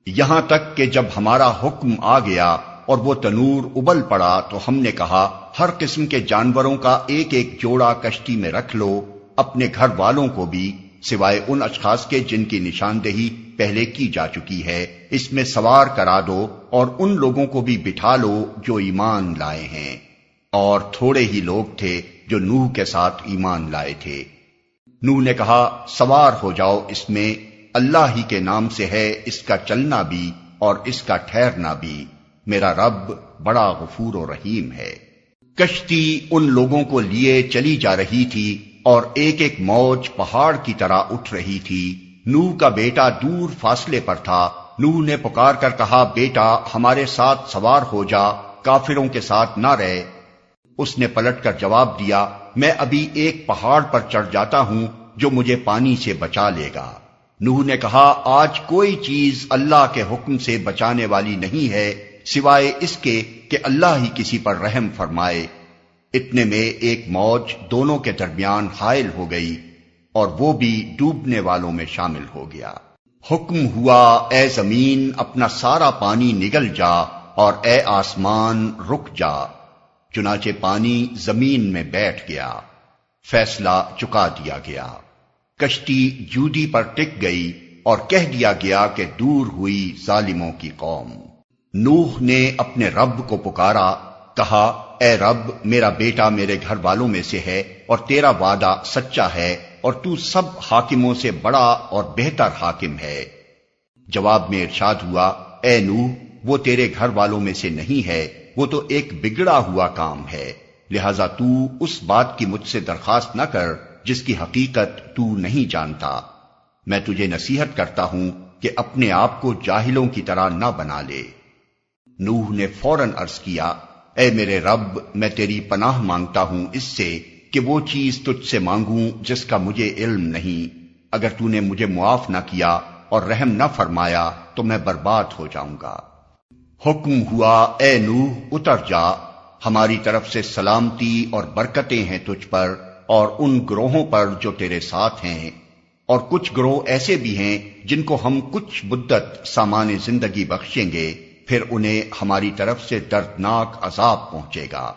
یہاں تک کہ جب ہمارا حکم آ گیا اور وہ تنور ابل پڑا تو ہم نے کہا ہر قسم کے جانوروں کا ایک ایک جوڑا کشتی میں رکھ لو، اپنے گھر والوں کو بھی، سوائے ان اشخاص کے جن کی نشاندہی پہلے کی جا چکی ہے، اس میں سوار کرا دو اور ان لوگوں کو بھی بٹھا لو جو ایمان لائے ہیں، اور تھوڑے ہی لوگ تھے جو نوح کے ساتھ ایمان لائے تھے۔ نوح نے کہا سوار ہو جاؤ اس میں، اللہ ہی کے نام سے ہے اس کا چلنا بھی اور اس کا ٹھہرنا بھی، میرا رب بڑا غفور و رحیم ہے۔ کشتی ان لوگوں کو لیے چلی جا رہی تھی اور ایک ایک موج پہاڑ کی طرح اٹھ رہی تھی۔ نوح کا بیٹا دور فاصلے پر تھا۔ نوح نے پکار کر کہا بیٹا ہمارے ساتھ سوار ہو جا، کافروں کے ساتھ نہ رہے۔ اس نے پلٹ کر جواب دیا میں ابھی ایک پہاڑ پر چڑھ جاتا ہوں جو مجھے پانی سے بچا لے گا۔ نوح نے کہا آج کوئی چیز اللہ کے حکم سے بچانے والی نہیں ہے سوائے اس کے کہ اللہ ہی کسی پر رحم فرمائے۔ اتنے میں ایک موج دونوں کے درمیان حائل ہو گئی اور وہ بھی ڈوبنے والوں میں شامل ہو گیا۔ حکم ہوا اے زمین اپنا سارا پانی نگل جا اور اے آسمان رک جا، چنانچہ پانی زمین میں بیٹھ گیا، فیصلہ چکا دیا گیا۔ کشتی جودی پر ٹک گئی اور کہہ دیا گیا کہ دور ہوئی ظالموں کی قوم۔ نوح نے اپنے رب کو پکارا، کہا اے رب میرا بیٹا میرے گھر والوں میں سے ہے اور تیرا وعدہ سچا ہے اور تو سب حاکموں سے بڑا اور بہتر حاکم ہے۔ جواب میں ارشاد ہوا اے نوح وہ تیرے گھر والوں میں سے نہیں ہے، وہ تو ایک بگڑا ہوا کام ہے، لہذا تو اس بات کی مجھ سے درخواست نہ کر جس کی حقیقت تو نہیں جانتا۔ میں تجھے نصیحت کرتا ہوں کہ اپنے آپ کو جاہلوں کی طرح نہ بنا لے۔ نوح نے فوراً عرض کیا اے میرے رب میں تیری پناہ مانگتا ہوں اس سے کہ وہ چیز تجھ سے مانگوں جس کا مجھے علم نہیں، اگر تو نے مجھے معاف نہ کیا اور رحم نہ فرمایا تو میں برباد ہو جاؤں گا۔ حکم ہوا اے نوح اتر جا، ہماری طرف سے سلامتی اور برکتیں ہیں تجھ پر اور ان گروہوں پر جو تیرے ساتھ ہیں، اور کچھ گروہ ایسے بھی ہیں جن کو ہم کچھ مدت سامان زندگی بخشیں گے، پھر انہیں ہماری طرف سے دردناک عذاب پہنچے گا۔